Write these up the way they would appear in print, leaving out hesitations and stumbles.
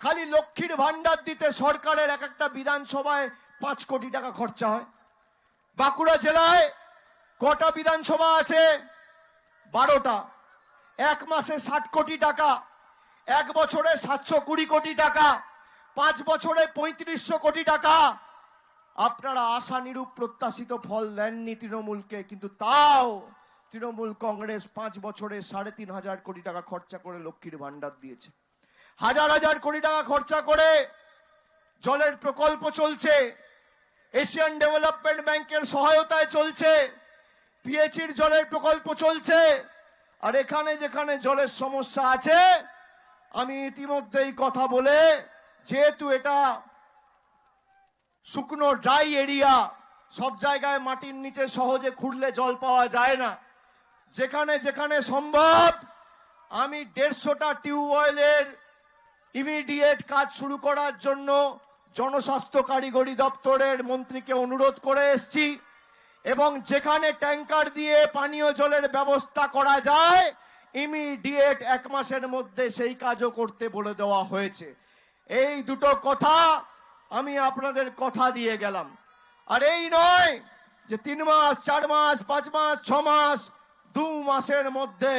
খালি লক্ষ্মীর ভান্ডার দিতে সরকারের এক একটা বিধানসভায় 5 কোটি টাকা খরচা হয়। বাঁকুড়া জেলায় কটা বিধানসভা আছে? 12টা। এক মাসে 60 কোটি টাকা, এক বছরে 720 কোটি টাকা, 5 বছরে 3500 কোটি টাকা। আপনারা আশানুরূপ প্রত্যাশিত ফল দেননি তৃণমূলকে, কিন্তু তাও তৃণমূল কংগ্রেস 5 বছরে 3,500 কোটি টাকা খরচা করে লক্ষ্মীর ভান্ডার দিয়েছে। হাজার হাজার কোটি টাকা খরচা করে জলের প্রকল্প চলছে, এশিয়ান ডেভেলপমেন্ট ব্যাংকের সহায়তায় চলছে, পিএইচির জলের প্রকল্প চলছে। আর এখানে যেখানে জলের সমস্যা আছে, আমি ইতিমধ্যেই কথা বলে, যেহেতু এটা শুকনো ড্রাই এরিয়া, সব জায়গায় মাটির নিচে সহজে খুঁড়লে জল পাওয়া যায় না, যেখানে যেখানে সম্ভব আমি 150টা টিউবওয়েলের ইমিডিয়েট কাজ শুরু করার জন্য জনস্বাস্থ্য কারিগরি দপ্তরের মন্ত্রীকে অনুরোধ করে এসেছি, এবং যেখানে ট্যাঙ্কার দিয়ে পানীয় জলের ব্যবস্থা করা যায় ইমিডিয়েট 1 মাসের মধ্যে সেই কাজও করতে বলে দেওয়া হয়েছে। এই দুটো কথা আমি আপনাদের কথা দিয়ে গেলাম। আর এই নয় যে 3 মাস 4 মাস 5 মাস 6 মাস, 2 মাসের মধ্যে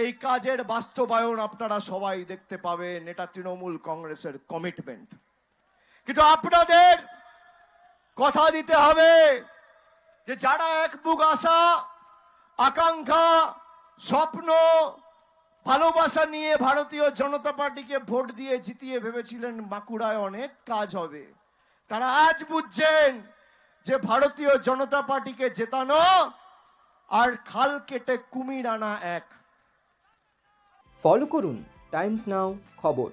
এই কাজের বাস্তবায়ন আপনারা সবাই দেখতে পাবেন। এটা তৃণমূল কংগ্রেসের কমিটমেন্ট। কিন্তু আপনাদের কথা দিতে হবে যে যারা এক বুক আশা, আকাঙ্ক্ষা, স্বপ্ন, ভালোবাসা নিয়ে ভারতীয় জনতা পার্টিকে ভোট দিয়ে জিতিয়ে ভেবেছিলেন বাঁকুড়ায় অনেক কাজ হবে, তারা আজ বুঝছেন যে ভারতীয় জনতা পার্টিকে জেতানো আর খাল কেটে কুমির আনা এক। ফলো করুন টাইমস নাও খবর।